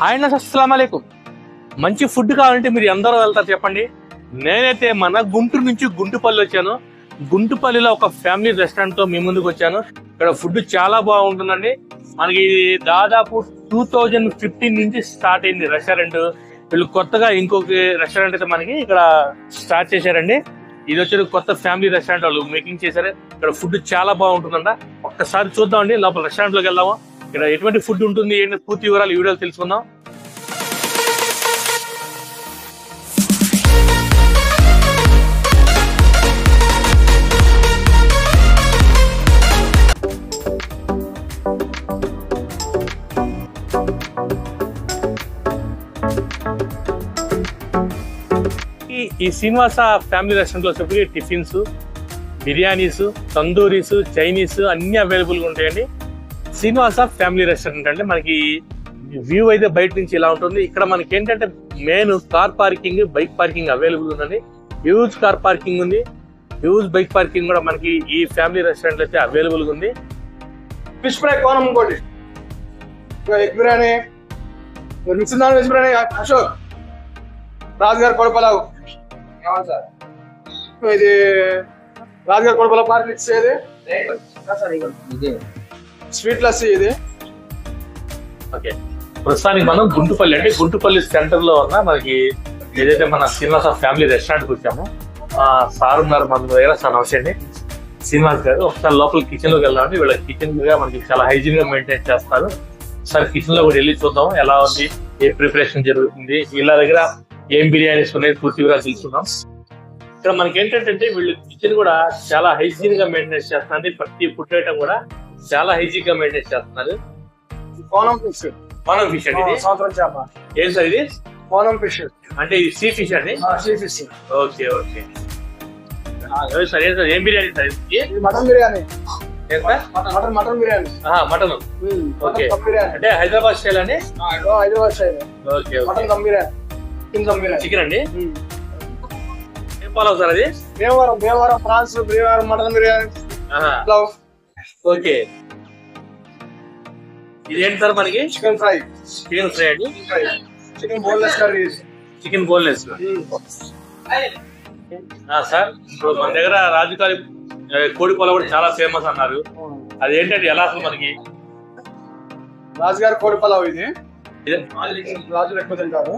ఆయన అస్సలాము అలైకుం. మంచి ఫుడ్ కావాలంటే మీరు ఎందరో వెళ్తారు చెప్పండి. నేనైతే మన గుంటూరు నుంచి గుంటుపల్లి వచ్చాను. గుంటుపల్లిలో ఒక ఫ్యామిలీ రెస్టారెంట్ తో మీ ముందుకు వచ్చాను. ఇక్కడ ఫుడ్ చాలా బాగుంటుందండి. మనకి దాదాపు 2015 నుంచి స్టార్ట్ అయింది రెస్టారెంట్. వీళ్ళు కొత్తగా ఇంకొక రెస్టారెంట్ అయితే మనకి ఇక్కడ స్టార్ట్ చేశారండి. ఇది వచ్చి కొత్త ఫ్యామిలీ రెస్టారెంట్ వాళ్ళు మేకింగ్ చేశారు. ఇక్కడ ఫుడ్ చాలా బాగుంటుందంట. ఒక్కసారి చూద్దామండి, లోపల రెస్టారెంట్ లోకి వెళ్దాము. ఇక్కడ ఎటువంటి ఫుడ్ ఉంటుంది ఏంటి పూర్తి వివరాలు ఈ వీడియోలో తెలుసుకుందాం. ఈ శ్రీనివాస ఫ్యామిలీ రెస్టారెంట్ లో చెప్పి టిఫిన్స్, బిర్యానీస్, తందూరీస్, చైనీస్ అన్ని అవైలబుల్ గా ఉంటాయండి. శ్రీనివాస ఫ్యామిలీ రెస్టారెంట్ అంటే మనకి వ్యూ అయితే బయట నుంచి ఇలా ఉంటుంది. ఇక్కడ మనకి ఏంటంటే main car parking, bike parking available ఉందండి. హ్యూజ్ కార్ పార్కింగ్ ఉంది, హ్యూజ్ బైక్ పార్కింగ్ కూడా మనకి ఈ ఫ్యామిలీ రెస్టారెంట్ అయితే అవైలబుల్ గా ఉంది. ఫిష్ ఫ్రై కోనం ఇంకోటి, egg biryani, mix non veg biryani, Ashok రాజుగారి కోడి పలావ్, ఇది రాజుగారి కోడి పలావ్ పార్టీ ఇచ్చేది, స్వీట్ లస్సీ ఇది. ఓకే, ప్రస్తుతానికి మనం గుంటుపల్లి అంటే గుంటుపల్లి సెంటర్ లో ఉన్న మనకి ఏదైతే మన శ్రీనివాస ఫ్యామిలీ రెస్టారెంట్ కి వచ్చామో సార్ ఉన్నారు మన దగ్గర. సార్ నమస్తే అండి. శ్రీనివాస్ గారు ఒకసారి లోపల కిచెన్ లోకి వెళ్దామండి. వీళ్ళ కిచెన్ గా మనకి చాలా హైజీన్ గా మెయింటైన్ చేస్తారు. సార్ కిచెన్ లో కూడా వెళ్ళి చూద్దాం ఎలా ఉంది, ఏ ప్రిపరేషన్ జరుగుతుంది, వీళ్ళ దగ్గర ఏం బిర్యానీస్ ఉన్నాయి పూర్తి వివరాలు తెలుసుకుందాం. ఇక్కడ మనకి ఏంటంటే వీళ్ళు కిచెన్ కూడా చాలా హైజీన్ గా మెయింటైన్ చేస్తున్నారు. ప్రతి ఫుడ్ ఐటమ్ కూడా చాలా హైజీన్ గా మెయింటైన్ చేస్తున్నారు. కోనం ఫిష్, కోనం ఫిష్ అండి, సంవత్సరం చేప. ఏం సార్ ఇది? కోనం ఫిష్ అంటే ఇది సీ ఫిష్ అండి. Sea fish. Okay okay sir. ఏం సార్, ఏం బిర్యానీ సార్ ఇది? Mutton biryani. Mutton biryani. Mutton. Okay, అంటే హైదరాబాద్ స్టైల్ అండి. Hyderabad style. Okay, mutton dum biryani, chicken అండి. ఏం పలావ్ సార్ అది? Bhimavaram prawns, Bhimavaram mutton biryani. Okay, ఇది ఏంటి సార్ మనకి? Chicken fry. చికెన్ ఫ్రై అండి. Chicken boneless curry. Chicken boneless sir. ఇప్పుడు మన దగ్గర రాజుగారి కోడి పొల కూడా చాలా ఫేమస్ అన్నారు. అది ఏంటంటే ఎలా అసలు మనకి? రాజుగారి కోడి పలావ్ ఇది. రాజులు ఎక్కువ తింటారు.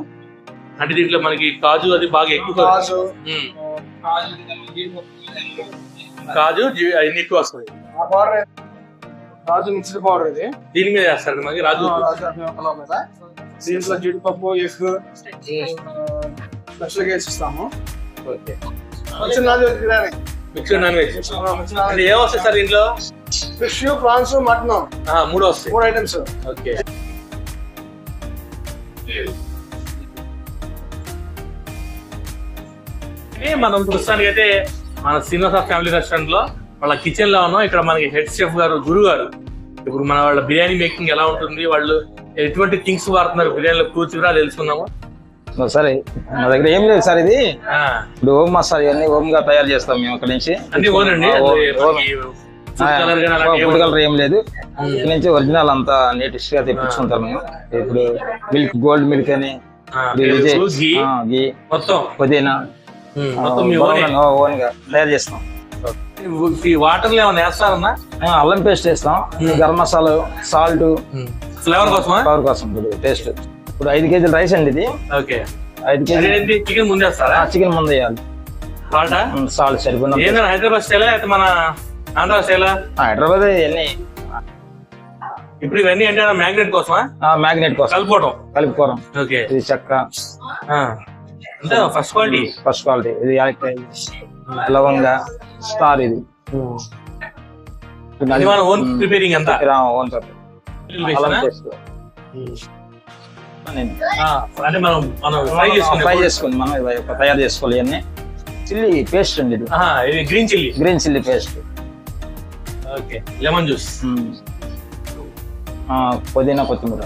అంటే దీంట్లో మనకి కాజు అది బాగా ఎక్కువ, కాజు అన్ని ఎక్కువ వస్తుంది. రాజు మిక్స్డ్ పౌడర్ ఇది. దీని మీద వేస్తారు మనకి రాజు పలావ్ మీద. దీంట్లో జీడిపప్పు, ఎగ్ స్పెషల్ గా వేసిస్తాము. Okay, mixed non veg biryani. Mixed non veg అంటే ఏం వస్తాయి సార్ దీంట్లో? ఫిష్, ప్రాన్స్, మటన్ మూడు వస్తాయి. 3 ఐటమ్స్. ఓకే, మనం ప్రస్తుతానికి అయితే మన శ్రీనివాస ఫ్యామిలీ రెస్టారెంట్ లో వాళ్ళ కిచెన్ లో ఉన్నాం. ఇక్కడ మనకి హెడ్ షెఫ్ గారు, గురువు గారు, ఇప్పుడు మన వాళ్ళ బిర్యానీ మేకింగ్ ఎలా ఉంటుంది, వాళ్ళు ఎటువంటి థింగ్స్ వాడుతున్నారు బిర్యానీలో పూర్తిగా తెలుసుకున్నాము. సరే, మా దగ్గర ఏం లేదు సార్. ఇది ఇప్పుడు ఓం మసాలా ఇవన్నీ ఓం గా తయారు చేస్తాం మేము ఇక్కడ నుంచి. అన్ని ఓనండి, ఫుడ్ కలర్ ఏం లేదు. ఇక్కడ నుంచి ఒరిజినల్ అంతా నీటిస్ట్ గా తెప్పించుకుంటాం మేము. ఇప్పుడు మిల్క్, గోల్డ్ మిల్క్ అని, ఘీ, పుదీనా ఓన్ గా తయారు చేస్తాం. వాటర్ లో ఏమైనా వేస్తారన్నా? అల్లం పేస్ట్ వేస్తాం, గరం మసాలా, సాల్ట్, ఫ్లేవర్ కోసం. ఫ్లేవర్ కోసం టేస్ట్. ఇప్పుడు 5 కేజీలు రైస్ అండి ఇది. ఓకే, 5 కేజీలు చికెన్ ముందు వేస్తారా? చికెన్ ముందు వేయాలి. సాల్ట్ సరిపోయింది. హైదరాబాద్ స్టైల్ అయితే మన ఆంధ్ర స్టైల్? హైదరాబాద్ ఇవన్నీ. ఇప్పుడు ఇవన్నీ అంటే మ్యాగ్నెట్ కోసమా? మ్యాగ్నెట్ కోసం కలుపుకోవడం. ఓకే, ఇది చెక్క, ఫస్ట్ క్వాలిటీ. ఇది యాలక్కాయ, లవంగ, స్టార్. ఇది ఓన్ ప్రిపేరింగ్ అంతా ఓన్. అంటే మనం ఫ్రై చేసుకుని మనం తయారు చేసుకోవాలి. ఇవన్నీ చిల్లీ పేస్ట్ అండి. ఇది green chilli paste. Okay, lemon juice, పుదీనా, కొత్తిమీర,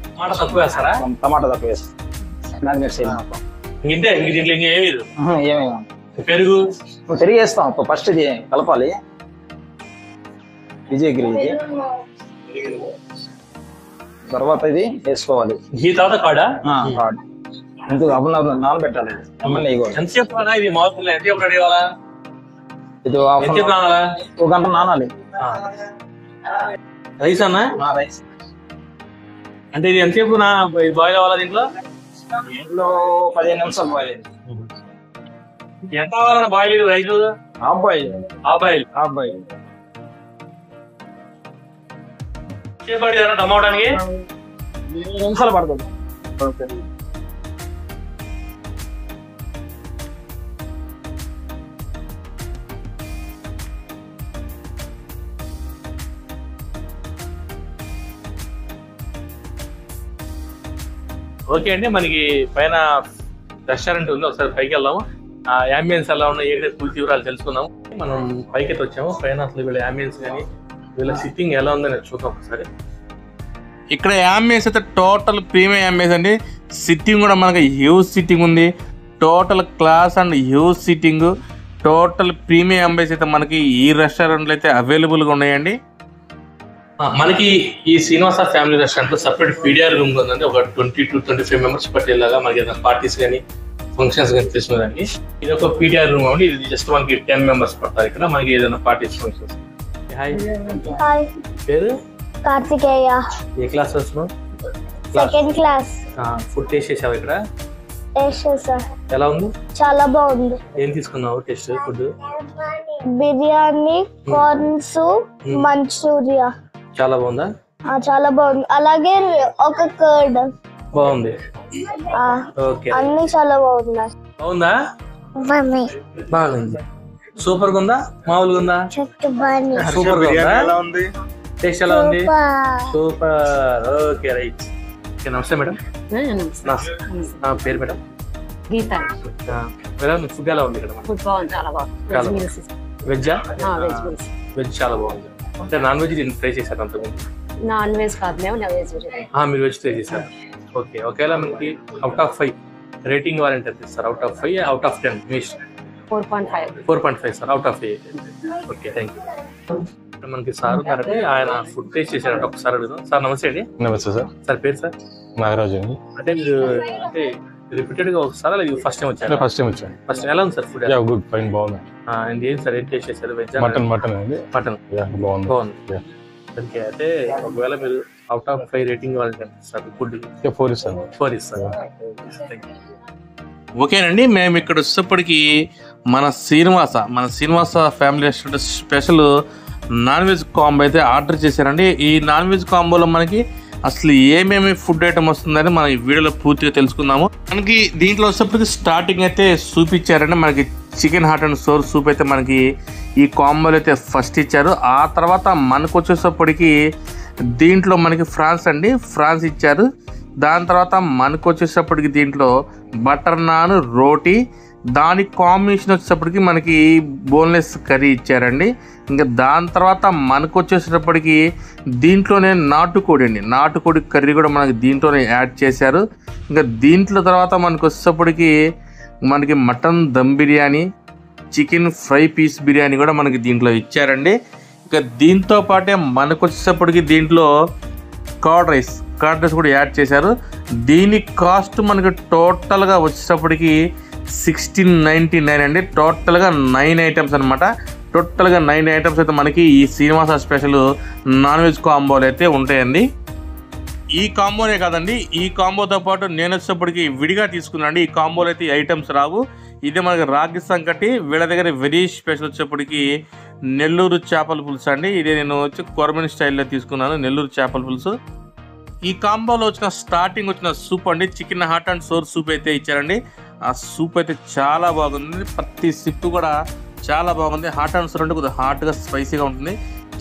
టమాటా తక్కువ వేస్తారా? టమాటా తక్కువ వేస్తాం. ఇంతే, దీంట్లో ఏమి పెరుగు వేస్తాం. ఫస్ట్ ఇది కలపాలి. విజయగిరి తర్వాత ఇది వేసుకోవాలి. ఈ తర్వాత కాడా కాడ్ ఎందుకు నానబెట్టాలి. ఎంతసేపు ఇది మామూలు ఎంతసేపు రెడీ అవ్వాలా? ఇది ఎంతసేపు నానాలా? 1 గంట నానాలి. రైస్ అన్నా? రైస్ అంటే ఇది ఎంతసేపు బాయిల్ అవ్వాలా? దీంట్లో 15 నిమిషాలు బాయిల్. ఎంత అవ్వాలన్నా boil? Rice half boil. Dum అవడానికి 20 నిమిషాలు పడుతుంది. ఓకే అండి, మనకి పైన రెస్టారెంట్ ఉంది, ఒకసారి పైకి వెళ్దాము. ఆ అంబియన్స్ ఎలా ఉన్నాయి, ఏంటంటే పూర్తి వివరాలు తెలుసుకుందాము. మనం పైకి అయితే వచ్చాము. పైన అసలు వీళ్ళ అంబియన్స్ కానీ వీళ్ళ సిట్టింగ్ ఎలా ఉందని చూద్దాం ఒకసారి. ఇక్కడ అంబియన్స్ అయితే టోటల్ ప్రీమియం అంబియన్స్ అండి. సిట్టింగ్ కూడా మనకి హ్యూజ్ సిట్టింగ్ ఉంది. Total class and huge sitting, total premium ambience అయితే మనకి ఈ రెస్టారెంట్లో అయితే అవైలబుల్గా ఉన్నాయండి. మనకి ఈ శ్రీనివాస ఫ్యామిలీ రెస్టారెంట్ లో సపరేట్ పీడిఆర్ రూమ్ ఉందండి. ఒక 20 to 25 మెంబర్స్ పట్టేలాగా మనకి ఏదైనా పార్టీస్ కానీ ఫంక్షన్స్ కానీ తీసుకునేదానికి ఇది ఒక పీడిఆర్ రూమ్ అండి. ఇది జస్ట్ మనకి 10 మెంబర్స్ పడతారు ఇక్కడ మనకి ఏదైనా పార్టీస్ ఫంక్షన్స్. హాయ్, పేరు కార్తికేయ. ఏ క్లాస్ వస్తున్నావు? Second class. ఫుడ్ టేస్ట్ చేసావు ఇక్కడ? టేస్ట్ చేసా. ఎలా ఉంది? చాలా బాగుంది. ఏం తీసుకున్నావు taste? Food biryani, corns, manchuria. చాలా బాగుందా? చాలా బాగుంది. అలాగే ఒక కర్డ్ బాగుంది. ఓకే, అన్ని చాలా బాగున్నాయి. బాగుందా? బాగుంది. సూపర్ గా ఉందా? మామూలుగా ఉందా? సూపర్ గా ఉందా? టేస్ట్ ఎలా ఉంది? సూపర్. Okay, right. నమస్తే మేడం. నా పేరు మేడం గీత. మేడం ఫుడ్ ఎలా ఉంది ఇక్కడ? ఫుడ్ బాగుంది, చాలా బాగుంది. వెజ్జా? వెజ్ చాలా బాగుంది. అంటే నాన్ వెజ్ ట్రై చేశారు అంతకుముందు? నాన్ వెజ్ కాదు, మేము వెజ్. మీరు వెజ్ ట్రై చేశారు. ఓకే, ఒకవేళ మనకి అవుట్ ఆఫ్ 5 రేటింగ్ ఇవ్వాలంటే ఇస్తారు? Out of 5, out of 10? Me 4.5 sir, out of 8. Okay, thank you. మనకి సార్ ఉన్నారంటే ఆయన ఫుడ్ టేస్ట్ చేశారంటే ఒకసారి అడుగుదాం. సార్ నమస్తే అండి. నమస్తే సార్. సార్ పేరు సార్? నాగరాజు అండి. అంటే మీరు అంటే రిపీటెడ్ గా ఒకసారి లేదా ఫస్ట్ టైం వచ్చారు? ఫస్ట్ టైం వచ్చాను. ఫస్ట్ ఎలా ఉంది సార్ ఫుడ్? గుడ్, ఫైన్, బాగుంది. ఏం సార్ ఏం టేస్ట్ చేశారు? వెజ్? మటన్ అండి. మటన్ బాగుంది. ఓకే, అయితే ఒకవేళ మీరు అవుట్ ఆఫ్ 5 రేటింగ్ ఇవ్వాలంటే సార్ ఫుడ్? 4 ఇస్తాను. 4 ఇస్తాను. ఓకేనండి, మేము ఇక్కడ వచ్చేప్పటికి మన Srinivasa family restaurant special non veg combo అయితే ఆర్డర్ చేశారండి. ఈ నాన్ వెజ్ కాంబోలో మనకి అసలు ఏమేమి ఫుడ్ ఐటమ్ వస్తుందని మనం ఈ వీడియోలో పూర్తిగా తెలుసుకుందాము. మనకి దీంట్లో వచ్చేప్పటికి స్టార్టింగ్ అయితే సూప్ ఇచ్చారండి. మనకి chicken hot and sour soup అయితే మనకి ఈ కాంబోలో అయితే ఫస్ట్ ఇచ్చారు. ఆ తర్వాత మనకు వచ్చేసప్పటికి దీంట్లో మనకి ఫ్రాన్స్ ఇచ్చారు. దాని తర్వాత మనకు వచ్చేసప్పటికి దీంట్లో బటర్ నాన్, రోటీ, దానికి కాంబినేషన్ వచ్చేటప్పటికి మనకి బోన్లెస్ కర్రీ ఇచ్చారండి. ఇంకా దాని తర్వాత మనకు వచ్చేసేటప్పటికి దీంట్లోనే నాటుకోడి కర్రీ కూడా మనకి దీంట్లోనే యాడ్ చేశారు. ఇంకా దీంట్లో తర్వాత మనకు వచ్చేటప్పటికి మనకి mutton dum biryani, chicken fry piece biryani కూడా మనకి దీంట్లో ఇచ్చారండి. ఇంకా దీంతో పాటే మనకు వచ్చేటప్పటికి దీంట్లో కర్డ్ రైస్ కూడా యాడ్ చేశారు. దీని కాస్ట్ మనకి టోటల్గా వచ్చేటప్పటికి 1699 అండి. టోటల్గా 9 ఐటమ్స్ అనమాట. టోటల్గా 9 ఐటమ్స్ అయితే మనకి ఈ శ్రీనివాస స్పెషల్ నాన్ వెజ్ కాంబోలు అయితే ఉంటాయండి. ఈ కాంబోనే కాదండి, ఈ కాంబోతో పాటు నేను వచ్చేటప్పటికి విడిగా తీసుకున్నాండి. ఈ కాంబోలో అయితే ఐటమ్స్ రావు. ఇది మనకి రాగి సంకటి. వీళ్ళ దగ్గర వెరీ స్పెషల్ వచ్చేప్పటికి నెల్లూరు చేపల పులుసు అండి. ఇది నేను వచ్చి కొరమని స్టైల్లో తీసుకున్నాను, నెల్లూరు చేపల పులుసు. ఈ కాంబోలో స్టార్టింగ్ వచ్చిన సూప్ అండి, chicken hot and sour soup అయితే ఇచ్చారండి. ఆ సూప్ అయితే చాలా బాగుంది. ప్రతి సిప్ కూడా చాలా బాగుంది. హాట్ అండ్ సోర్ అంటే కొద్దిగా హాట్గా స్పైసీగా ఉంటుంది.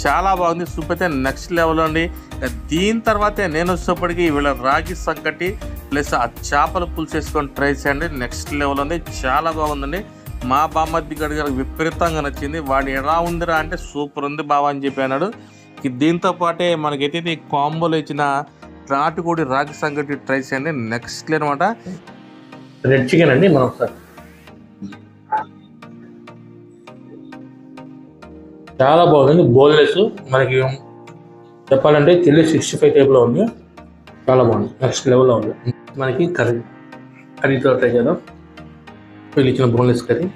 చాలా బాగుంది. సూప్ అయితే నెక్స్ట్ లెవెల్ అండి. దీని తర్వాతే నేను వచ్చేప్పటికి వీళ్ళ రాగి సంకటి ప్లస్ ఆ చేపల పులుసు వేసుకొని ట్రై చేయండి. నెక్స్ట్ లెవెల్ ఉంది, చాలా బాగుందండి. మా బామ్మర్ది గారికి విపరీతంగా నచ్చింది. వాడు ఎలా ఉందిరా అంటే సూపర్ ఉంది బావా అని చెప్పి అన్నాడు. దీంతో పాటే మనకైతే ఈ కాంబోలో ఇచ్చిన నాటుకోడి రాగి సంగటి ట్రై చేయండి. నెక్స్ట్ అనమాట. రెడ్ చికెన్ అండి. మనం ఒకసారి చాలా బాగుంది. బోన్లెస్ మనకి చెప్పాలంటే చిల్లీ 65 టైప్లో ఉంది. చాలా బాగుంది, నెక్స్ట్ లెవెల్లో ఉంది. మనకి కర్రీతో ట్రై చేద్దాం. వీళ్ళు ఇచ్చిన బోన్లెస్ కర్రీ.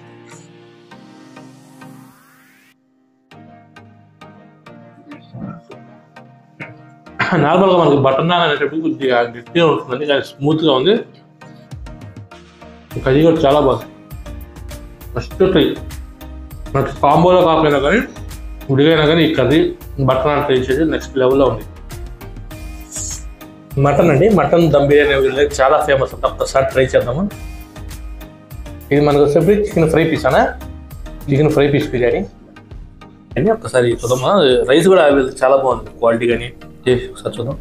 నార్మల్గా మనకి బటర్ నాన్ అనేటప్పుడు కొద్దిగా గట్టిగా ఉంటుందండి, కానీ స్మూత్గా ఉంది. కర్రీ కూడా చాలా బాగుంది. ఫస్ట్ ట్రై మనకి కాంబోలో కాకపోయినా కానీ ఉడిగైనా కానీ ఈ కర్రీ బటర్ నాన్ ట్రై చేసి నెక్స్ట్ లెవెల్లో ఉంది. మటన్ అండి, మటన్ దమ్ బిర్యానీ చాలా ఫేమస్ అంట, ఒక్కసారి ట్రై చేద్దాము. ఇది మనకు వచ్చేసి చికెన్ ఫ్రై పీస్ అనా, చికెన్ ఫ్రై పీస్ బిర్యానీ అని ఒక్కసారి చూద్దామా. రైస్ కూడా చాలా బాగుంది, క్వాలిటీ కానీ చేసి ఒకసారి చూద్దాం.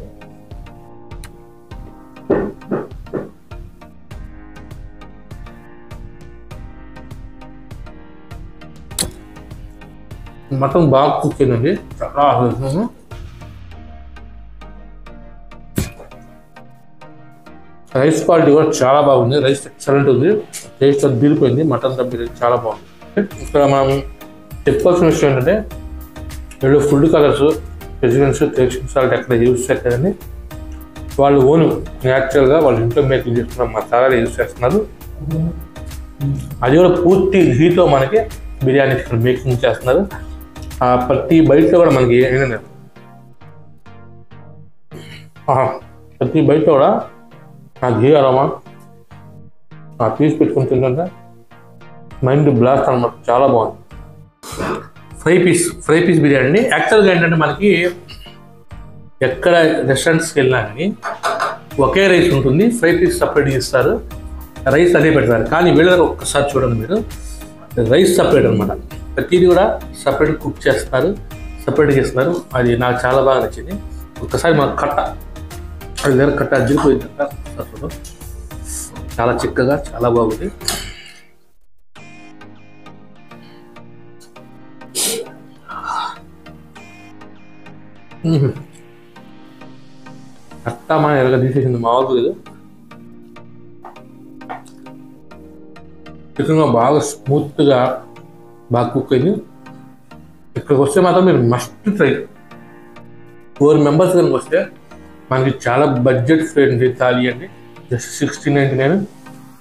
మటన్ బాగా కుక్ అయిందండి, చాలా ఆహ్లాదిస్తున్నాను. రైస్ క్వాలిటీ కూడా చాలా బాగుంది, రైస్ ఎక్సలెంట్ ఉంది, టేస్ట్ అదిరిపోయింది. మటన్ దమ్ బిర్యానీ చాలా బాగుంది. ఇక్కడ మనం చెప్పుకోవాల్సిన విషయం ఏంటంటే వీళ్ళు food colours precedence tasting salt ఎక్కడ యూజ్ చేయలేదండి. వాళ్ళు ఓన్ న్యాచురల్గా వాళ్ళు ఇంట్లో మేకింగ్ చేస్తున్న మసాలాలు యూజ్ చేస్తున్నారు. అది కూడా పూర్తి ఘీతో మనకి బిర్యానీ ఇక్కడ మేకింగ్ చేస్తున్నారు. ఆ ప్రతి బయటలో కూడా మనకి ఏంటంటే ప్రతి బయట కూడా ఆ ఘీ అరోమా ఆ పీస్ పెట్టుకుని తింటుంటే మైండ్ బ్లాస్ట్ అనమాట, చాలా బాగుంది. ఫ్రై పీస్ బిర్యానీ యాక్చువల్గా ఏంటంటే మనకి ఎక్కడ రెస్టారెంట్స్కి వెళ్ళినా కానీ ఒకే రైస్ ఉంటుంది, ఫ్రై పీస్ సపరేట్గా ఇస్తారు, రైస్ అదే పెడతారు. కానీ వీళ్ళ దగ్గర ఒక్కసారి చూడండి మీరు, రైస్ సపరేట్ అనమాట, ప్రతిదీ కూడా సపరేట్ కుక్ చేస్తున్నారు, సపరేట్గా ఇస్తున్నారు. అది నాకు చాలా బాగా నచ్చింది. ఒక్కసారి మన కట్ట అది దగ్గర కట్ట అజ్జిపోయిందంట, చాలా చిక్కగా చాలా బాగుంది. కట్ట మన ఎరగ తీసేసింది, మామూలు లేదు. చికెన్ బాగా స్మూత్గా బాగా కుక్ అయింది. ఇక్కడికి వస్తే మాత్రం మీరు మస్ట్ ట్రై. 4 మెంబర్స్ కనుక వస్తే మనకి చాలా బడ్జెట్ ఫ్రెండ్లీ థాలీ అండి, జస్ట్ 1699.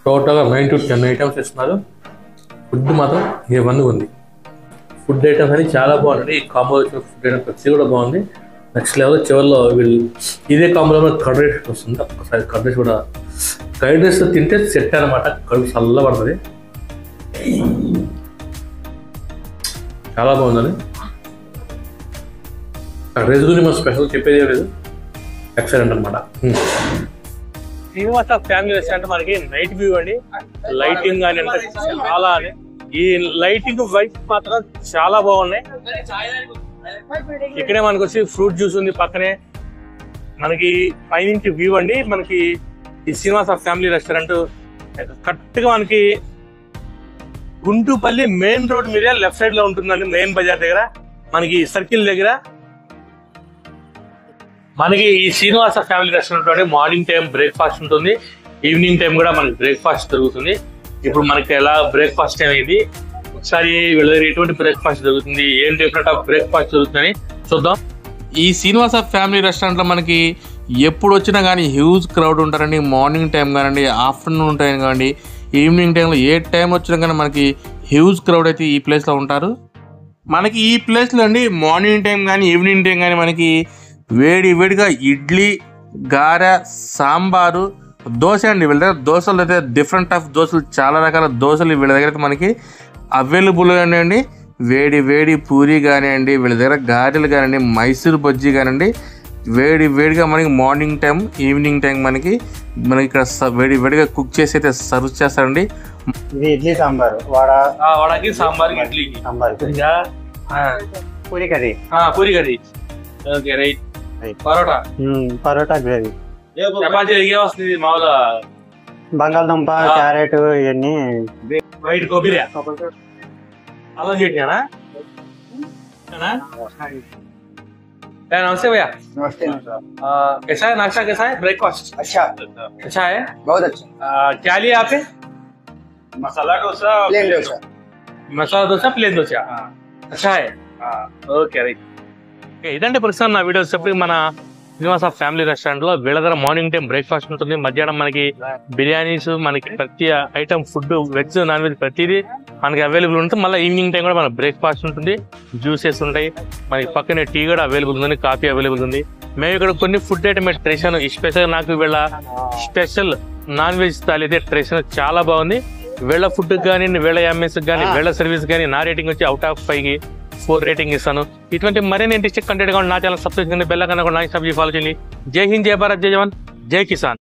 టోటల్గా 9 to 10 ఐటమ్స్ ఇస్తున్నారు. ఫుడ్ మాత్రం A1 ఉంది. ఫుడ్ ఐటమ్స్ అని చాలా బాగుంటుంది. ఈ కాంబో వచ్చిన ఫుడ్ ఐటమ్ ప్రతి కూడా బాగుంది. నెక్స్ట్ లెవెల్ చివరిలో వీళ్ళు ఇదే కాంబోలో కర్డ్ రైస్ వస్తుంది. ఒకసారి కర్డ్ రైస్ కూడా, కర్డ్ రైస్ తింటే సెట్ అనమాట, కడుపు చల్ల పడుతుంది, చాలా బాగుందని. రైస్ గురించి మనం స్పెషల్ చెప్పేది లేదు, ఎక్సలెంట్ అనమాట. శ్రీనివాస ఫ్యామిలీ రెస్టారెంట్ మనకి నైట్ వ్యూ అండి, లైటింగ్ అని అంటే చాలా, ఈ లైటింగ్ వైట్ మాత్రం చాలా బాగున్నాయి. ఇక్కడే మనకు వచ్చి ఫ్రూట్ జ్యూస్ ఉంది పక్కనే, మనకి పైనుంచి వ్యూ అండి. మనకి ఈ శ్రీనివాస ఫ్యామిలీ రెస్టారెంట్ కరెక్ట్ గా మనకి గుంటుపల్లి మెయిన్ రోడ్ మీద లెఫ్ట్ సైడ్ లో ఉంటుందండి, మెయిన్ బజార్ దగ్గర, మనకి సర్కిల్ దగ్గర. మనకి ఈ Srinivasa family restaurant morning time breakfast ఉంటుంది, ఈవినింగ్ టైం కూడా మనకి బ్రేక్ఫాస్ట్ జరుగుతుంది. ఇప్పుడు మనకి ఎలా బ్రేక్ఫాస్ట్ టైం అయింది, ఒకసారి వీళ్ళ దగ్గర ఎటువంటి బ్రేక్ఫాస్ట్ జరుగుతుంది, ఏం డిఫరెంట్ ఆఫ్ బ్రేక్ఫాస్ట్ జరుగుతుందని చూద్దాం. ఈ శ్రీనివాస ఫ్యామిలీ రెస్టారెంట్లో మనకి ఎప్పుడు వచ్చినా కానీ హ్యూజ్ క్రౌడ్ ఉంటారండి. మార్నింగ్ టైం కానివ్వండి, ఆఫ్టర్నూన్ టైం కానివ్వండి, ఈవినింగ్ టైంలో ఏ టైం వచ్చినా కానీ మనకి హ్యూజ్ క్రౌడ్ అయితే ఈ ప్లేస్లో ఉంటారు. మనకి ఈ ప్లేస్లో అండి మార్నింగ్ టైం కానీ ఈవినింగ్ టైం కానీ మనకి వేడిగా ఇడ్లీ, గారె, సాంబారు, దోశ అండి. వీళ్ళ దగ్గర దోశలు అయితే డిఫరెంట్ ఆఫ్ దోశలు, చాలా రకాల దోశలు వీళ్ళ దగ్గర అయితే మనకి అవైలబుల్గా ఉన్నాయండి. వేడి పూరి కానివ్వండి, వీళ్ళ దగ్గర గారెలు కానివ్వండి, మైసూర్ బజ్జీ కానివ్వండి, వేడిగా మనకి మార్నింగ్ టైం ఈవినింగ్ టైం మనకి ఇక్కడ వేడిగా కుక్ చేసి అయితే సర్వ్ చేస్తారండి. ఇది ఇడ్లీ సాంబార్, వడకి sambar, idli sambar, puri curry, puri curry, okay right, parotta gravy, chapati వస్తుంది మామూలుగా, బంగాళదుంప, క్యారెట్, ఇవన్నీ వైట్ కొబ్బరి, అల్లం చట్నీ. नमस्ते भैया, कैसा है नाश्ता, कैसा है ब्रेकफास्ट? अच्छा है, बहुत अच्छा. क्या लिया आपने? मसाला डोसा, प्लेन डोसा. మసాలా దోశ, ప్లేన్ దోశ. అచ్చా ఓకే రైట్. ఇదంటే ప్రస్తుతం నా వీడియోస్ చెప్పి మన శ్రీనివాస ఫ్యామిలీ రెస్టారెంట్ లో వీళ్ళ దగ్గర మార్నింగ్ టైం బ్రేక్ఫాస్ట్ ఉంటుంది, మధ్యాహ్నం మనకి బిర్యానీస్, మనకి ప్రతి item food veg non veg ప్రతిదీ మనకి అవైలబుల్ ఉంటుంది. మళ్ళీ ఈవినింగ్ టైం కూడా మనకి బ్రేక్ఫాస్ట్ ఉంటుంది, జ్యూసెస్ ఉంటాయి, మనకి పక్కనే టీ కూడా అవైలబుల్ ఉంది, కాఫీ అవైలబుల్ ఉంది. మేము ఇక్కడ కొన్ని ఫుడ్ ఐటమ్ ట్రెడిషన్ స్పెషల్, నాకు వీళ్ళ స్పెషల్ నాన్ వెజ్ థాలి అయితే ట్రెడిషన్ చాలా బాగుంది. వీళ్ళ ఫుడ్ కానీ, వీళ్ళ ఎంఎస్ కానీ, వీళ్ళ సర్వీస్ కానీ నా రేటింగ్ వచ్చి అవుట్ ఆఫ్ 5కి 4 రేటింగ్ ఇస్తాను. ఇటువంటి మరిన్ని ఇంట్రెస్టింగ్ కంటెంట్ కావాలి నా ఛానల్ సబ్స్క్రైబ్ చేయండి, బెల్ ఐకాన్ కూడా నా సబ్జీ ఫాలో చేయండి. జై హింద్, జై భారత్, జై జవాన్, జై కిసాన్.